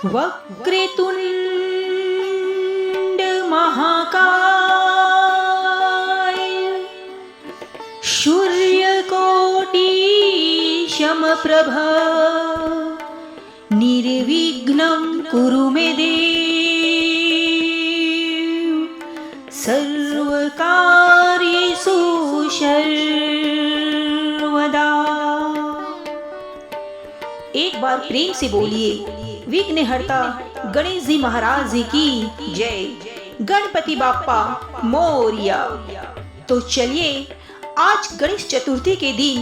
वक्रतुंड महाकाय सूर्यकोटि समप्रभ निर्विघ्नं कुरु मे देव सर्वकार्येषु सर्वदा। एक बार प्रेम से बोलिए विघ्नहर्ता गणेश जी महाराज जी की जय। गणपति बाप्पा मोरिया। तो चलिए आज गणेश चतुर्थी के दिन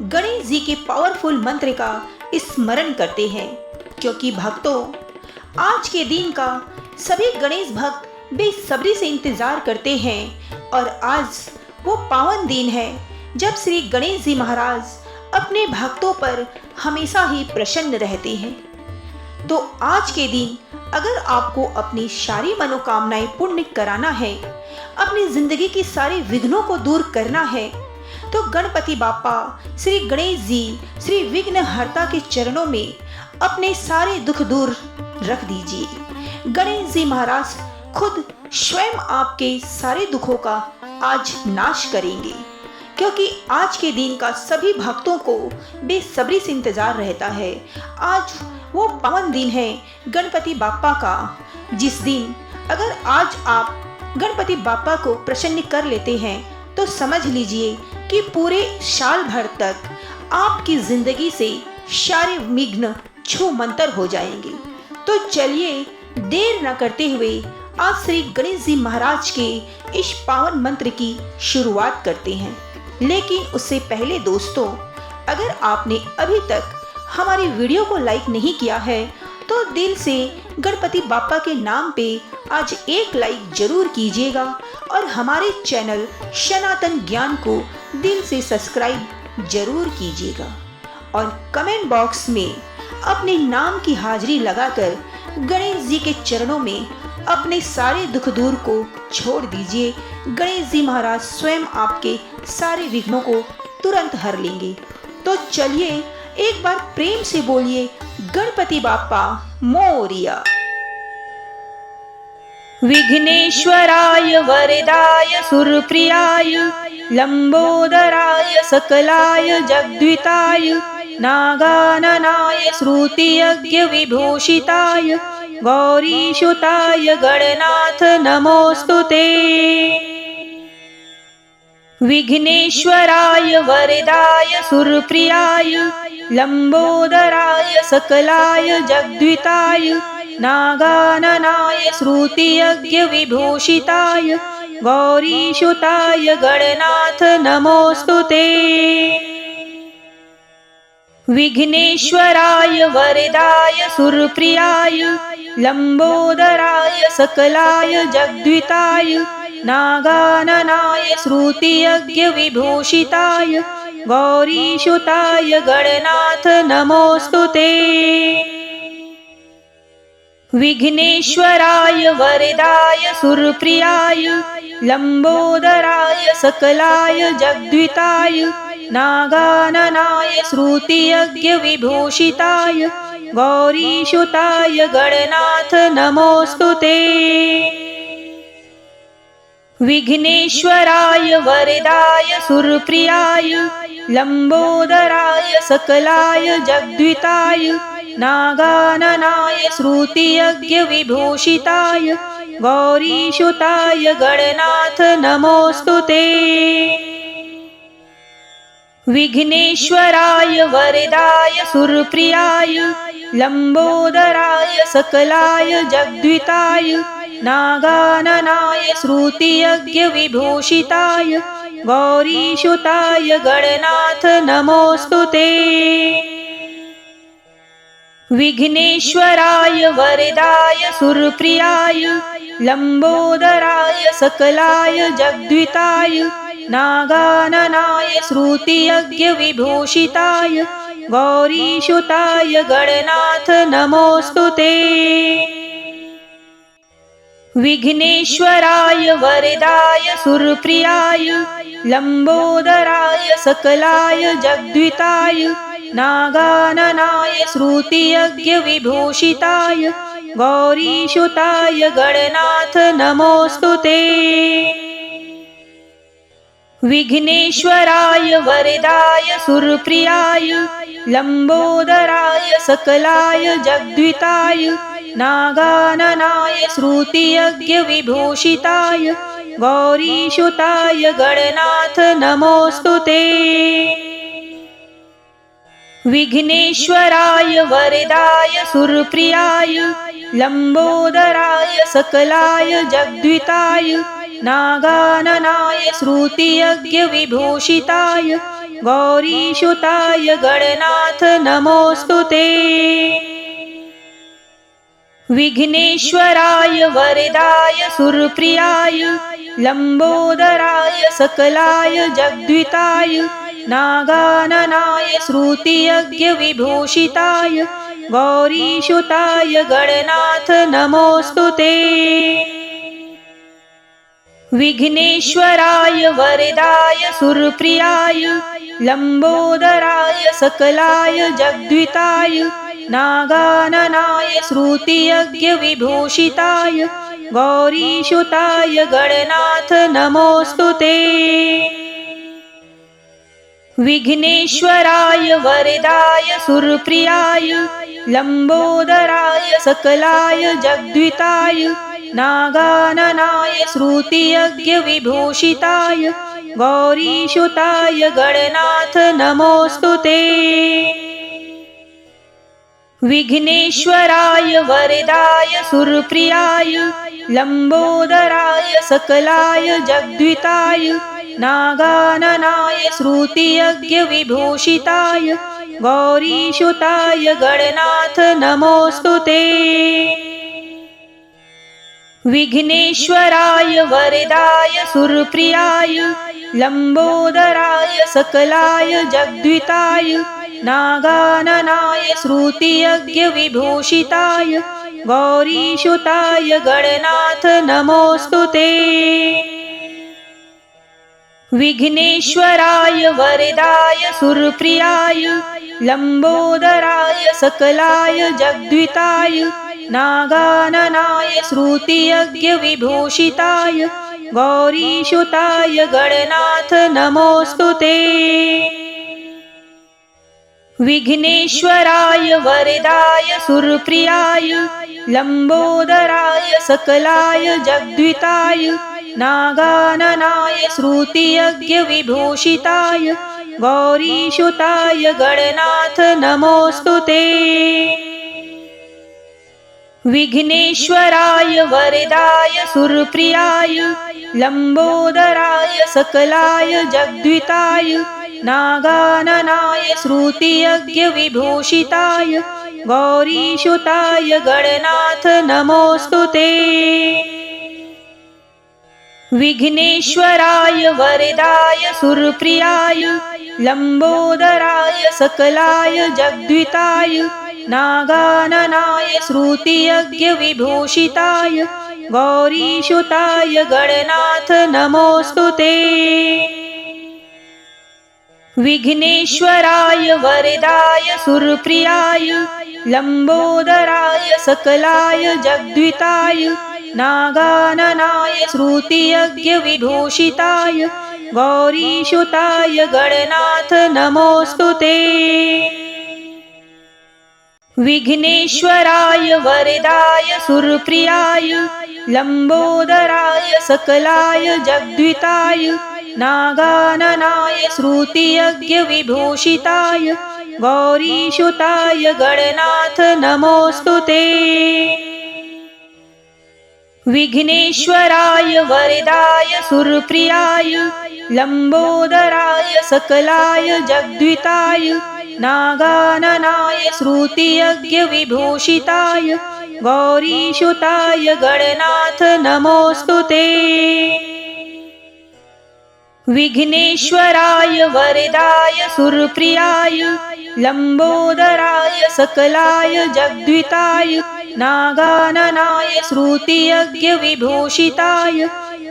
गणेश जी के पावरफुल मंत्र का स्मरण करते हैं, क्योंकि भक्तों आज के दिन का सभी गणेश भक्त बेसब्री से इंतजार करते हैं और आज वो पावन दिन है जब श्री गणेश जी महाराज अपने भक्तों पर हमेशा ही प्रसन्न रहते हैं। तो आज के दिन अगर आपको अपनी सारी मनोकामनाएं पूर्ण कराना है, अपनी जिंदगी की सारे विघ्नों को दूर करना है, तो गणपति बाप्पा श्री गणेश जी श्री विघ्नहर्ता के चरणों में अपने सारे दुख दूर रख दीजिए। गणेश जी महाराज खुद स्वयं आपके सारे दुखों का आज नाश करेंगे, क्योंकि आज के दिन का सभी भक्तों को बेसब्री से इंतजार रहता है। आज वो पावन दिन है गणपति बाप्पा का, जिस दिन अगर आज आप गणपति बाप्पा को प्रसन्न कर लेते हैं तो समझ लीजिए कि पूरे साल भर तक आपकी जिंदगी से सारे विघ्न छूमंतर हो जाएंगे। तो चलिए देर न करते हुए आज श्री गणेश जी महाराज के इस पावन मंत्र की शुरुआत करते हैं। लेकिन उससे पहले दोस्तों, अगर आपने अभी तक हमारी वीडियो को लाइक नहीं किया है तो दिल से गणपति बाप्पा के नाम पे आज एक लाइक जरूर कीजिएगा और हमारे चैनल सनातन ज्ञान को दिल से सब्सक्राइब जरूर कीजिएगा और कमेंट बॉक्स में अपने नाम की हाजिरी लगाकर गणेश जी के चरणों में अपने सारे दुख दूर को छोड़ दीजिए। गणेश जी महाराज स्वयं आपके सारे विघ्नों को तुरंत हर लेंगे। तो चलिए एक बार प्रेम से बोलिए गणपति बाप्पा मोरिया। विघ्नेश्वराय वरदाय सुरप्रियाय लंबोदराय सकलाय जगद्विताय नागाननाय श्रुतियज्ञ विभूषिताय गौरीसुताय गणनाथ नमोस्तुते। विघ्नेश्वराय वरदाय सुरप्रियाय लंबोदराय सकलाय जगद्विताय नागाननाय श्रुतियज्ञ विभूषिताय गौरीसुताय गणनाथ नमोस्तुते। विघ्नेश्वराय वरदाय सुरप्रियाय लंबोदराय सकलाय जगद्विताय नागाननाय श्रुतियज्ञ विभूषिताय गौरीसुताय गणनाथ नमोस्तुते। विघ्नेश्वराय वरदाय सुरप्रियाय लंबोदराय सकलाय जगद्विताय नागाननाय श्रुतियज्ञ विभूषिताय गौरीसुताय गणनाथ नमोस्तुते। विघ्नेश्वराय वरदाय सुरप्रियाय लंबोदराय सकलाय जगद्विताय नागाननाय श्रुतियज्ञ विभूषिताय गौरीसुताय गणनाथ नमोस्तुते। विघ्नेश्वराय वरदाय सुरप्रियाय लंबोदराय सकलाय जगद्विताय नागाननाय श्रुतियज्ञ विभूषिताय गौरीसुताय गणनाथ नमोस्तुते। विघ्नेश्वराय वरदाय सुरप्रियाय लंबोदराय सकलाय जगद्विताय नागाननाय श्रुतियज्ञ विभूषिताय गौरीसुताय गणनाथ नमोस्तुते। विघ्नेश्वराय वरदाय सुरप्रियाय लंबोदराय सकलाय जगद्विताय नागाननाय श्रुतियज्ञविभूषिताय गौरीसुताय गणनाथ नमोऽस्तु ते। विघ्नेश्वराय वरदाय सुरप्रियाय लंबोदराय सकलाय जगद्विताय नागाननाय श्रुतियज्ञविभूषिताय गौरीसुताय गणनाथ नमोऽस्तु ते। विघ्नेश्वराय वरदाय सुरप्रियाय लंबोदराय सकलाय जगद्विताय नागाननाय श्रुतियज्ञविभूषिताय गौरीसुताय गणनाथ नमोऽस्तु ते। विघ्नेश्वराय वरदाय सुरप्रियाय लंबोदराय सकलाय जगद्विताय नागाननाय श्रुतियज्ञविभूषिताय गौरीसुताय गणनाथ नमोऽस्तु ते। विघ्नेश्वराय वरदाय सुरप्रियाय लंबोदराय सकलाय जगद्विताय नागाननाय श्रुतियज्ञविभूषिताय गौरीसुताय गणनाथ नमोऽस्तु ते। विघ्नेश्वराय वरदाय सुरप्रियाय लंबोदराय सकलाय जगद्विताय नागाननाय श्रुतियज्ञविभूषिताय गौरीसुताय गणनाथ नमोऽस्तु ते। विघ्नेश्वराय वरदाय सुरप्रियाय लंबोदराय सकलाय जगद्विताय नागाननाय श्रुतियज्ञविभूषिताय गौरीसुताय गणनाथ नमोऽस्तु ते। विघ्नेश्वराय वरदाय सुरप्रियाय लंबोदराय सकलाय जगद्विताय नागाननाय श्रुतियज्ञविभूषिताय गौरीसुताय गणनाथ नमोऽस्तु ते। विघ्नेश्वराय वरदाय सुरप्रियाय लंबोदराय सकलाय जगद्विताय नागाननाय श्रुतियज्ञविभूषिताय गौरीसुताय गणनाथ नमोऽस्तु ते। विघ्नेश्वराय वरदाय सुरप्रियाय लंबोदराय सकलाय जगद्विताय नागाननाय श्रुतियज्ञविभूषिताय गौरीसुताय गणनाथ नमोऽस्तु ते। विघ्नेश्वराय वरदाय सुरप्रियाय लंबोदराय सकलाय जगद्विताय नागाननाय श्रुतियज्ञविभूषिताय गौरीसुताय गणनाथ नमोऽस्तु ते। विघ्नेश्वराय वरदाय सुरप्रियाय लंबोदराय सकलाय जगद्विताय नागाननाय श्रुतियज्ञविभूषिताय गौरीसुताय गणनाथ नमोऽस्तु ते। विघ्नेश्वराय वरदाय सुरप्रियाय लंबोदराय सकलाय जगद्विताय नागाननाय श्रुतियज्ञविभूषिताय गौरीसुताय गणनाथ नमोऽस्तु ते। विघ्नेश्वराय वरदाय सुरप्रियाय लंबोदराय सकलाय जगद्विताय नागाननाय श्रुतियज्ञविभूषिताय गौरीसुताय गणनाथ नमोऽस्तु ते। विघ्नेश्वराय वरदाय सुरप्रियाय लंबोदराय सकलाय जगद्विताय नागाननाय श्रुतियज्ञविभूषिताय गौरीसुताय गणनाथ नमोऽस्तु ते। विघ्नेश्वराय वरदाय सुरप्रियाय लंबोदराय सकलाय जगद्विताय नागाननाय श्रुतियज्ञविभूषिताय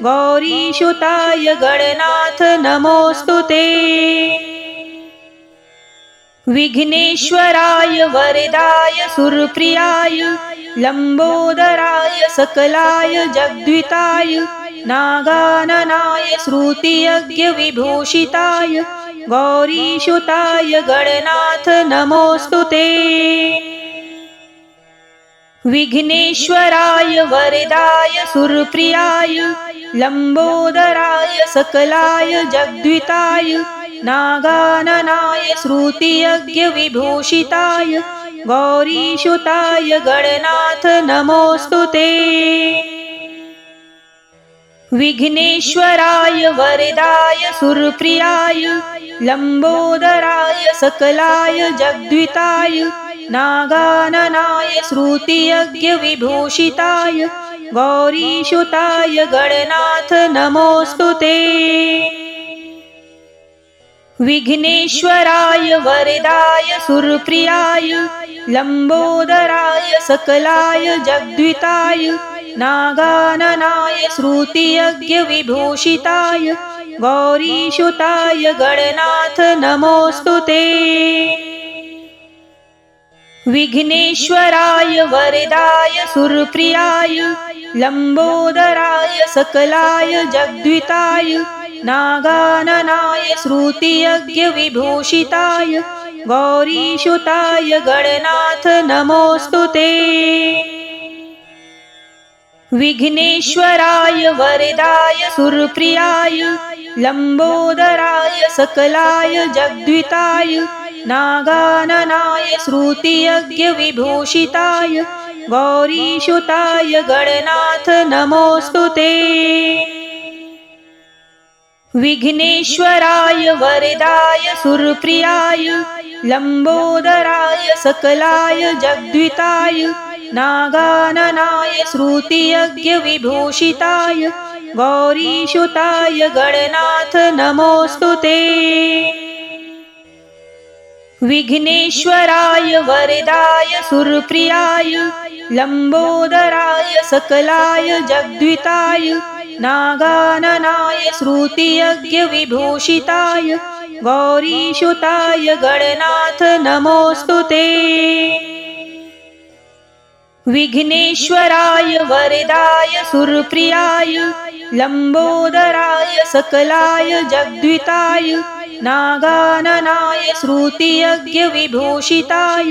गौरीसुताय गणनाथ नमोऽस्तु ते। विघ्नेश्वराय वरदाय सुरप्रियाय लंबोदराय सकलाय जगद्विताय नागाननाय श्रुतियज्ञविभूषिताय गौरीसुताय गणनाथ नमोस्तुते। विघ्नेश्वराय वरदाय सुरप्रियाय लंबोदराय सकलाय जगद्विताय नागाननाय श्रुतियज्ञविभूषिताय गौरीसुताय गणनाथ नमोस्तुते। विघ्नेश्वराय वरदाय सुरप्रियाय लंबोदराय सकलाय जगद्विताय नागाननाय श्रुतियज्ञविभूषिताय गौरीसुताय गणनाथ नमोस्तुते। विघ्नेश्वराय वरदाय सुरप्रियाय लंबोदराय सकलाय जगद्विताय नागाननाय श्रुतियज्ञविभूषिताय गौरीसुताय गणनाथ नमोस्तुते। विघ्नेश्वराय वरदाय सुरप्रियाय लंबोदराय सकलाय जगद्विताय नागाननाय श्रुतियज्ञविभूषिताय गौरीसुताय गणनाथ नमोस्तुते। विघ्नेश्वराय वरदाय सुरप्रियाय लंबोदराय सकलाय जगद्विताय नागाननाय श्रुतियज्ञविभूषिताय गौरीसुताय गणनाथ नमोस्तुते। विघ्नेश्वराय वरदाय सुरप्रियाय लंबोदराय सकलाय जगद्विताय नागाननाय श्रुतियज्ञविभूषिताय गौरीसुताय गणनाथ नमोस्तुते। विघ्नेश्वराय वरदाय सुरप्रियाय लंबोदराय सकलाय जगद्विताय नागाननाय श्रुतियज्ञविभूषिताय गौरीसुताय गणनाथ नमोस्तुते। विघ्नेश्वराय वरदाय सुरप्रियाय लंबोदराय सकलाय जगद्विताय नागाननाय श्रुतियज्ञविभूषिताय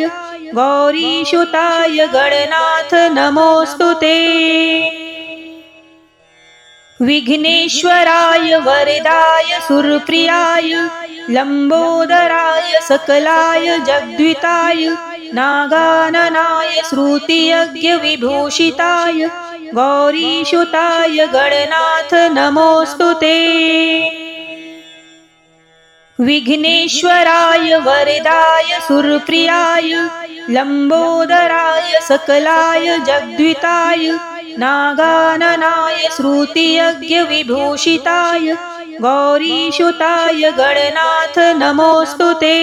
गौरीसुताय गणनाथ नमोस्तुते। विघ्नेश्वराय वरदाय सुरप्रियाय लंबोदराय सकलाय जगद्विताय नागाननाय श्रुतियज्ञविभूषिताय गौरीसुताय गणनाथ नमोस्तुते। विघ्नेश्वराय वरदाय सुरप्रियाय लंबोदराय सकलाय जगद्विताय नागाननाय श्रुतियज्ञविभूषिताय गौरीसुताय गणनाथ नमोस्तुते।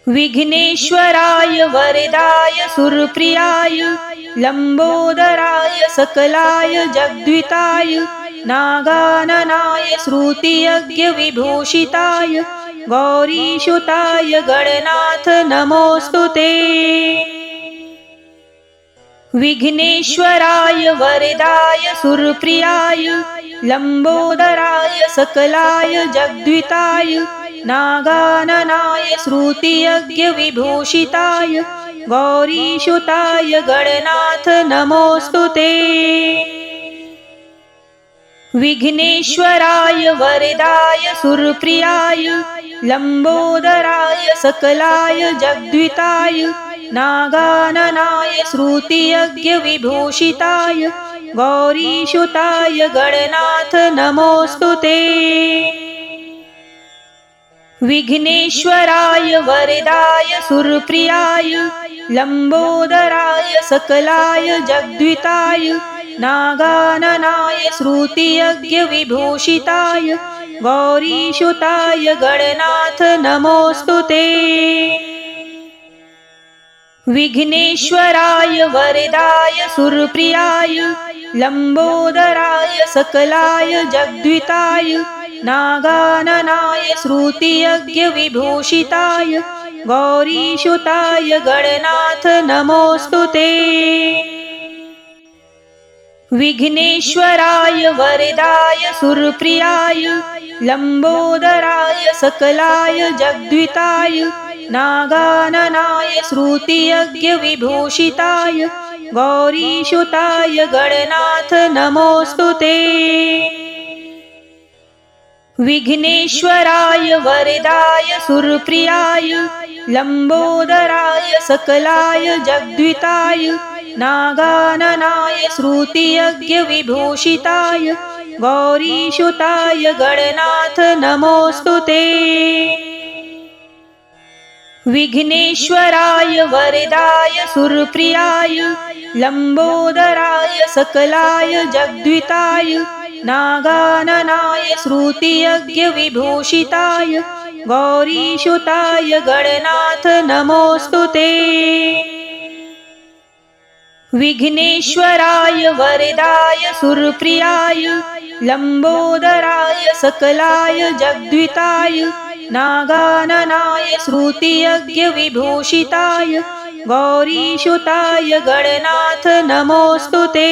विघ्नेश्वराय वरदाय सुरप्रियाय लंबोदराय सकलाय जगद्विताय नागाननाय श्रुतियज्ञविभूषिताय गौरीसुताय गणनाथ नमोस्तुते। विघ्नेश्वराय वरदाय सुरप्रियाय लंबोदराय सकलाय जगद्विताय नागाननाय श्रुतियज्ञविभूषिताय गौरीसुताय गणनाथ नमोस्तुते। विघ्नेश्वराय वरदाय सुरप्रियाय लंबोदराय सकलाय जगद्विताय नागाननाय श्रुतियज्ञविभूषिताय गौरीसुताय गणनाथ नमोस्तुते। विघ्नेश्वराय वरदाय सुरप्रियाय लंबोदराय सकलाय जगद्विताय नागाननाय श्रुतियज्ञविभूषिताय गौरीसुताय गणनाथ नमोस्तुते। विघ्नेश्वराय वरदाय सुरप्रियाय लंबोदराय सकलाय जगद्विताय नागाननाय श्रुतियज्ञविभूषिताय गौरीसुताय गणनाथ नमोऽस्तु ते। विघ्नेश्वराय वरदाय सुरप्रियाय लंबोदराय सकलाय जगद्विताय नागाननाय श्रुतियज्ञविभूषिताय गौरीसुताय गणनाथ नमोऽस्तु ते। विघ्नेश्वराय वरदाय सुरप्रियाय लंबोदराय सकलाय जगद्विताय नागाननाय श्रुतियज्ञविभूषिताय गौरीसुताय गणनाथ नमोऽस्तु ते। विघ्नेश्वराय वरदाय सुरप्रियाय लंबोदराय सकलाय जगद्विताय नागाननाय श्रुतियज्ञविभूषिताय गौरीसुताय गणनाथ नमोऽस्तु ते। विघ्नेश्वराय वरदाय सुरप्रियाय लंबोदराय सकलाय जगद्विताय नागाननाय श्रुतियज्ञविभूषिताय गौरीसुताय गणनाथ नमोऽस्तु ते।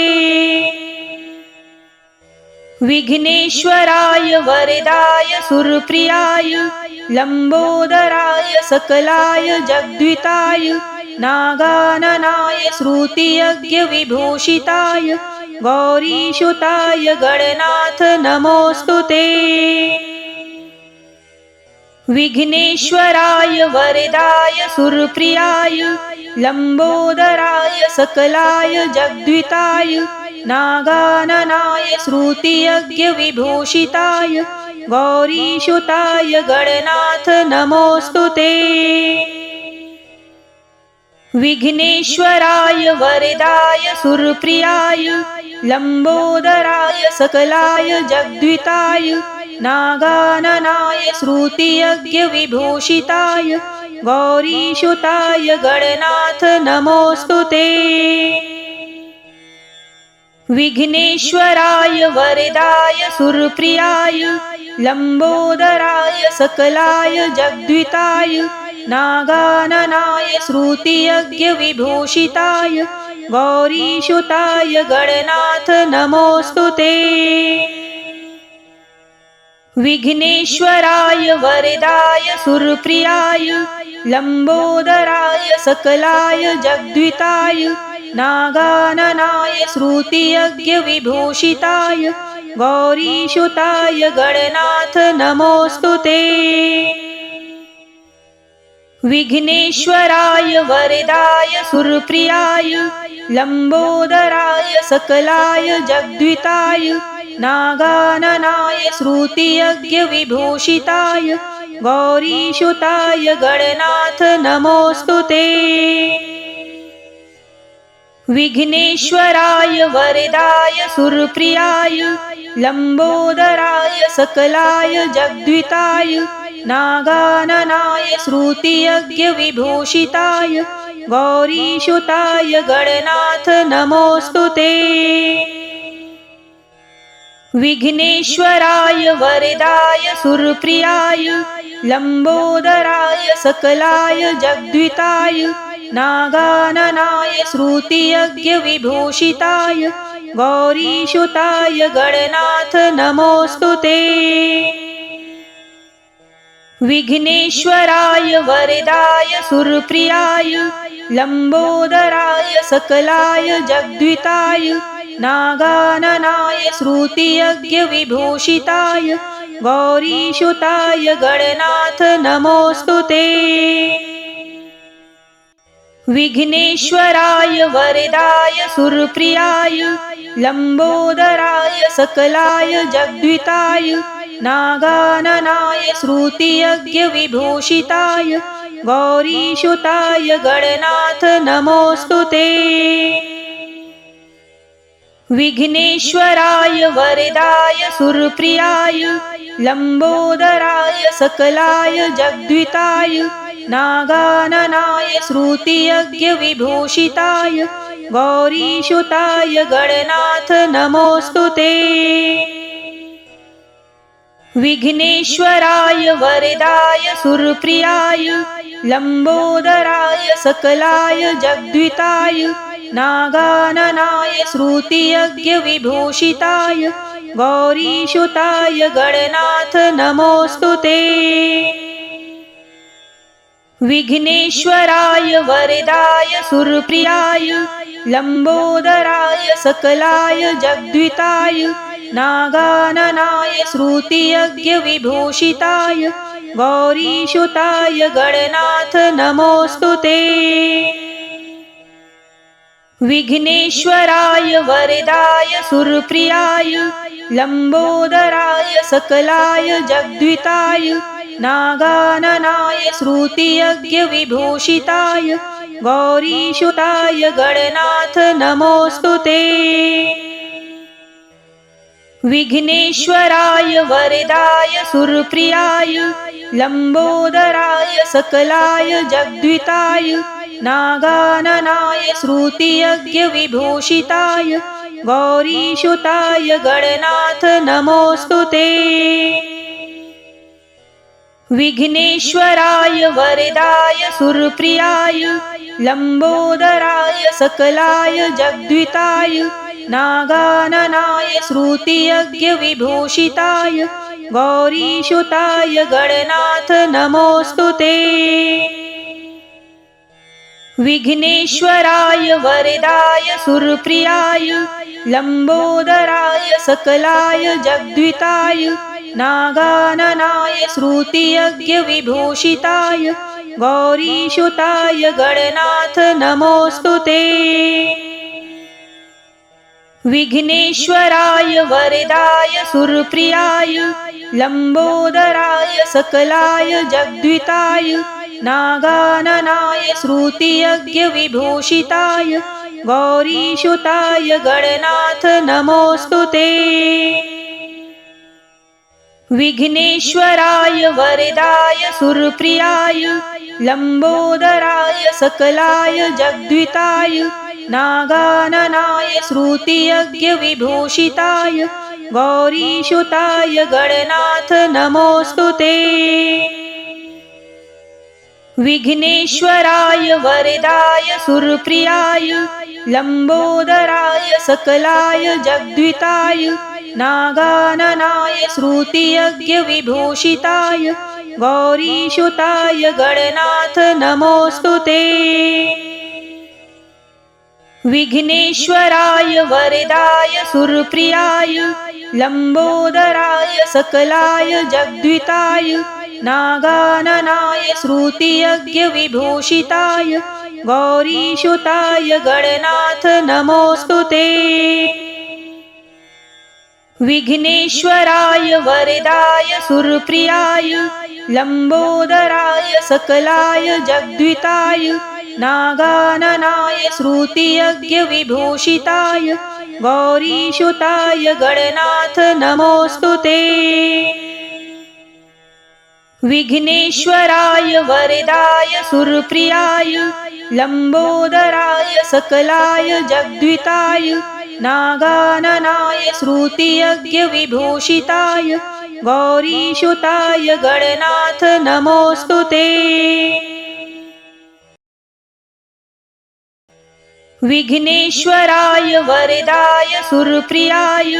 विघ्नेश्वराय वरदाय सुरप्रियाय लंबोदराय सकलाय जगद्विताय नागाननाय श्रुतियज्ञविभूषिताय गौरीसुताय गणनाथ नमोऽस्तु ते। विघ्नेश्वराय वरदाय सुरप्रियाय लंबोदराय सकलाय जगद्विताय नागाननाय श्रुतियज्ञविभूषिताय गौरीसुताय गणनाथ नमोऽस्तु ते। विघ्नेश्वराय वरदाय सुरप्रियाय लंबोदराय सकलाय जगद्विताय नागाननाय श्रुतियज्ञविभूषिताय गौरीसुताय गणनाथ नमोऽस्तु ते। विघ्नेश्वराय वरदाय सुरप्रियाय लंबोदराय सकलाय जगद्विताय नागाननाय श्रुतियज्ञविभूषिताय गौरीसुताय गणनाथ नमोऽस्तु ते। विघ्नेश्वराय वरदाय सुरप्रियाय लंबोदराय सकलाय जगद्विताय नागाननाय श्रुतियज्ञविभूषिताय गौरीसुताय गणनाथ नमोऽस्तु ते। विघ्नेश्वराय वरदाय सुरप्रियाय लंबोदराय सकलाय जगद्विताय नागाननाय श्रुतियज्ञविभूषिताय गौरीसुताय गणनाथ नमोऽस्तु ते। विघ्नेश्वराय वरदाय सुरप्रियाय लंबोदराय सकलाय जगद्विताय नागाननाय श्रुतियज्ञविभूषिताय गौरीसुताय गणनाथ नमोऽस्तु ते। विघ्नेश्वराय वरदाय सुरप्रियाय लंबोदराय सकलाय जगद्विताय नागाननाय श्रुतियज्ञविभूषिताय गौरीसुताय गणनाथ नमोऽस्तु ते। विघ्नेश्वराय वरदाय सुरप्रियाय लंबोदराय सकलाय जगद्विताय नागाननाय श्रुतियज्ञविभूषिताय गौरीसुताय गणनाथ नमोऽस्तु ते। विघ्नेश्वराय वरदाय सुरप्रियाय लंबोदराय सकलाय जगद्विताय नागाननाय श्रुतियज्ञविभूषिताय गौरीसुताय गणनाथ नमोऽस्तु ते। विघ्नेश्वराय वरदाय सुरप्रियाय लंबोदराय सकलाय जगद्विताय नागाननाय श्रुतियज्ञविभूषिताय गौरीसुताय गणनाथ नमोऽस्तु ते। विघ्नेश्वराय वरदाय सुरप्रियाय लंबोदराय सकलाय जगद्विताय नागाननाय श्रुतियज्ञ विभूषिताय गौरीसुताय गणनाथ नमोस्तुते। विघ्नेश्वराय वरदाय सुरप्रियाय लंबोदराय सकलाय जगद्विताय नागाननाय श्रुतियज्ञ विभूषिताय गौरीसुताय गणनाथ नमोस्तुते। विघ्नेश्वराय वरदाय सुरप्रियाय लंबोदराय सकलाय जगद्विताय नागाननाय श्रुतियज्ञ विभूषिताय गौरीसुताय गणनाथ नमोस्तुते। विघ्नेश्वराय वरदाय सुरप्रियाय लंबोदराय सकलाय जगद्विताय नागाननाय श्रुतियज्ञ विभूषिताय गौरीसुताय गणनाथ नमोस्तुते। विघ्नेश्वराय वरदाय सुरप्रियाय लंबोदराय सकलाय जगद्विताय नागाननाय श्रुतियज्ञ विभूषिताय गौरीसुताय गणनाथ नमोस्तुते। विघ्नेश्वराय वरदाय सुरप्रियाय लंबोदराय सकलाय जगद्विताय नागाननाय श्रुतियज्ञ विभूषिताय गौरीसुताय गणनाथ नमोस्तुते। विघ्नेश्वराय वरदाय सुरप्रियाय लंबोदराय सकलाय जगद्विताय नागाननाय श्रुतियज्ञ विभूषिताय गौरीसुताय गणनाथ नमोस्तुते। विघ्नेश्वराय वरदाय सुरप्रियाय लंबोदराय सकलाय जगद्विताय नागाननाय श्रुतियज्ञ विभूषिताय गौरीसुताय गणनाथ नमोस्तुते। विघ्नेश्वराय वरदाय सुरप्रियाय लंबोदराय सकलाय जगद्विताय नागाननाय श्रुतियज्ञ विभूषिताय गौरीसुताय गणनाथ नमोस्तुते। विघ्नेश्वराय वरदाय सुरप्रियाय लंबोदराय सकलाय जगद्विताय नागाननाय श्रुतियज्ञ विभूषिताय गौरीसुताय गणनाथ नमोस्तुते। विघ्नेश्वराय वरदाय सुरप्रियाय लंबोदराय सकलाय जगद्विताय नागाननाय श्रुतियज्ञ विभूषिताय गौरीसुताय गणनाथ नमोस्तुते। विघ्नेश्वराय वरदाय सुरप्रियाय लंबोदराय सकलाय जगद्विताय नागाननाय श्रुतियज्ञ विभूषिताय गौरीसुताय गणनाथ नमोस्तुते। विघ्नेश्वराय वरदाय सुरप्रियाय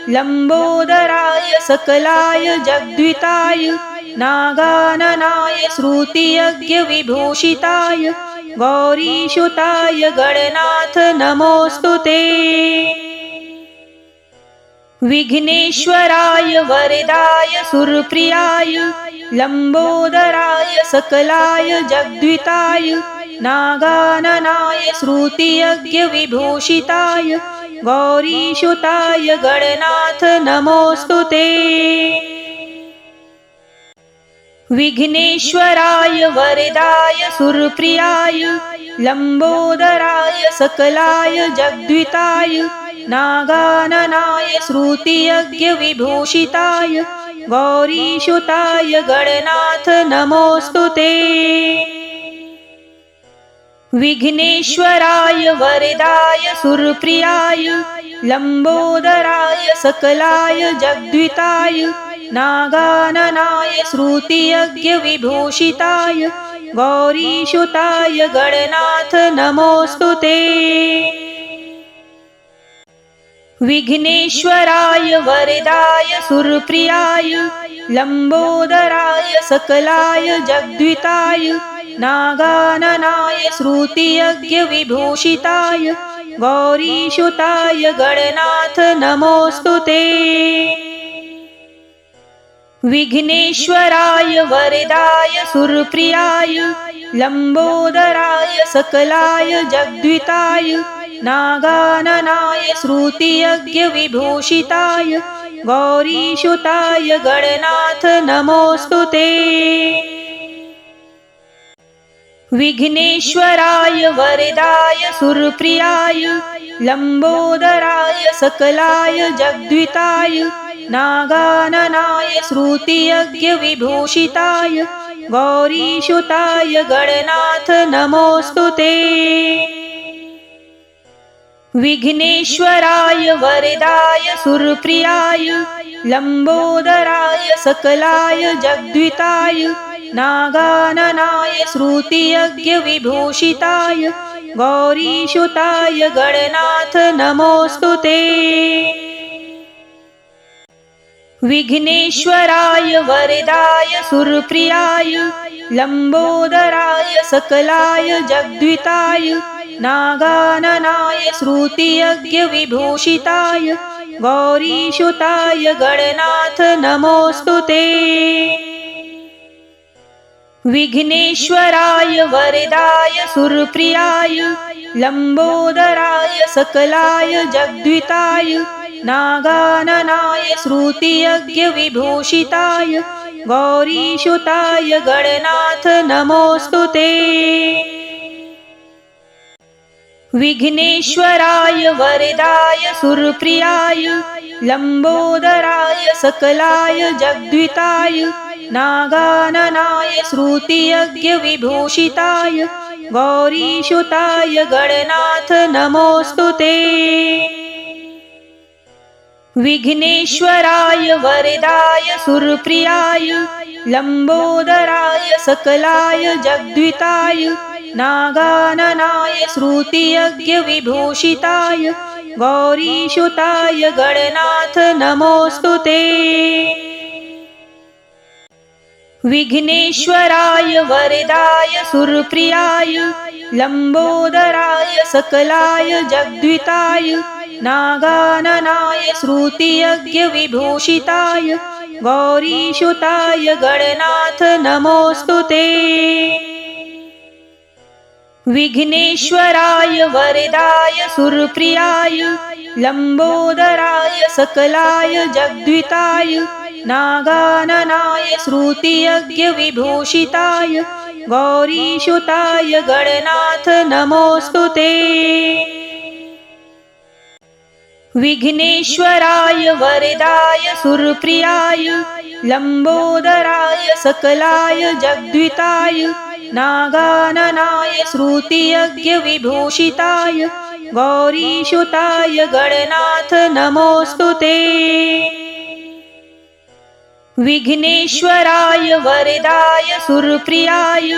लंबोदराय सकलाय जगद्विताय नागाननाय श्रुतियज्ञ विभूषिताय गौरीसुताय गणनाथ नमोस्तुते। विघ्नेश्वराय वरदाय सुरप्रियाय लंबोदराय सकलाय जगद्विताय नागाननाय श्रुतियज्ञ विभूषिताय गौरीसुताय गणनाथ नमोस्तुते। विघ्नेश्वराय वरदाय सुरप्रियाय लंबोदराय सकलाय जगद्विताय नागाननाय श्रुतियज्ञ विभूषिताय गौरीसुताय गणनाथ नमोस्तुते। विघ्नेश्वराय वरदाय सुरप्रियाय लंबोदराय सकलाय जगद्विताय नागाननाय श्रुतियज्ञविभूषिताय गौरीसुताय गणनाथ नमोऽस्तुते। विघ्नेश्वराय वरदाय सुरप्रियाय लंबोदराय सकलाय जगद्विताय नागाननाय श्रुतियज्ञविभूषिताय गौरीसुताय गणनाथ नमोऽस्तुते। विघ्नेश्वराय वरदाय सुरप्रियाय लंबोदराय सकलाय जगद्विताय नागाननाय श्रुतियज्ञविभूषिताय गौरीसुताय गणनाथ नमोऽस्तुते। विघ्नेश्वराय वरदाय सुरप्रियाय लंबोदराय सकलाय जगद्विताय नागाननाय श्रुतियज्ञविभूषिताय गौरीसुताय गणनाथ नमोऽस्तुते। विघ्नेश्वराय वरदाय सुरप्रियाय लंबोदराय सकलाय जगद्विताय नागाननाय श्रुतियज्ञविभूषिताय गौरीसुताय गणनाथ नमोऽस्तुते। विघ्नेश्वराय वरदाय सुरप्रियाय लंबोदराय सकलाय जगद्विताय नागाननाय श्रुतियज्ञविभूषिताय गौरीसुताय गणनाथ नमोऽस्तुते। विघ्नेश्वराय वरदाय सुरप्रियाय लंबोदराय सकलाय जगद्विताय नागाननाय श्रुतियज्ञविभूषिताय गौरीसुताय गणनाथ नमोऽस्तुते। विघ्नेश्वराय वरदाय सुरप्रियाय लंबोदराय सकलाय जगद्विताय नागाननाय श्रुतियज्ञविभूषिताय गौरीसुताय गणनाथ नमोऽस्तुते। विघ्नेश्वराय वरदाय सुरप्रियाय लंबोदराय सकलाय जगद्विताय नागाननाय श्रुतियज्ञविभूषिताय गौरीसुताय गणनाथ नमोऽस्तुते। विघ्नेश्वराय वरदाय सुरप्रियाय लंबोदराय सकलाय जगद्विताय नागाननाय श्रुतियज्ञविभूषिताय गौरीसुताय गणनाथ नमोऽस्तुते। विघ्नेश्वराय वरदाय सुरप्रियाय लंबोदराय सकलाय जगद्विताय नागाननाय श्रुतियज्ञविभूषिताय गौरीसुताय गणनाथ नमोऽस्तुते। विघ्नेश्वराय वरदाय सुरप्रियाय लंबोदराय सकलाय जगद्विताय नागाननाय श्रुतियज्ञविभूषिताय गौरीसुताय गणनाथ नमोऽस्तुते। विघ्नेश्वराय वरदाय सुरप्रियाय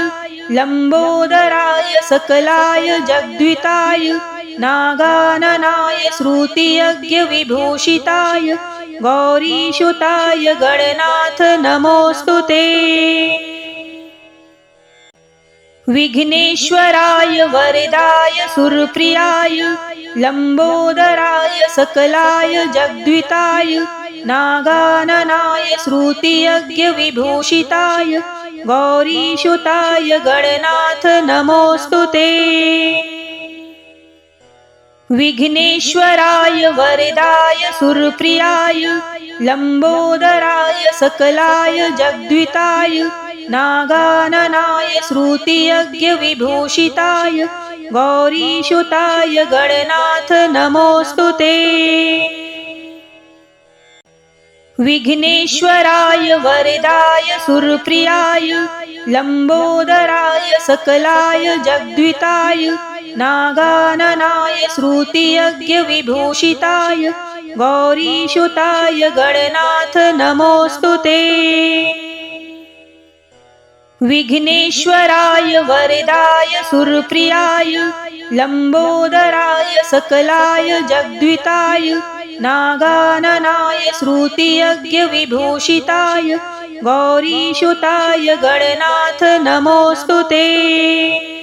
लंबोदराय सकलाय जगद्विताय नागाननाय श्रुतियज्ञविभूषिताय गौरीसुताय गणनाथ नमोऽस्तुते। विघ्नेश्वराय वरदाय सुरप्रियाय लंबोदराय सकलाय जगद्विताय नागाननाय श्रुतियज्ञविभूषिताय गौरीसुताय गणनाथ नमोऽस्तुते। विघ्नेश्वराय वरदाय सुरप्रियाय लंबोदराय सकलाय जगद्विताय नागाननाय श्रुतियज्ञविभूषिताय गौरीसुताय गणनाथ नमोऽस्तुते। विघ्नेश्वराय वरदाय सुरप्रियाय लंबोदराय सकलाय जगद्विताय नागाननाय श्रुतियज्ञविभूषिताय गौरीसुताय गणनाथ नमोऽस्तु ते। विघ्नेश्वराय वरदाय सुरप्रियाय लंबोदराय सकलाय जगद्विताय नागाननाय श्रुतियज्ञ विभूषिताय गौरीसुताय गणनाथ नमोऽस्तु ते।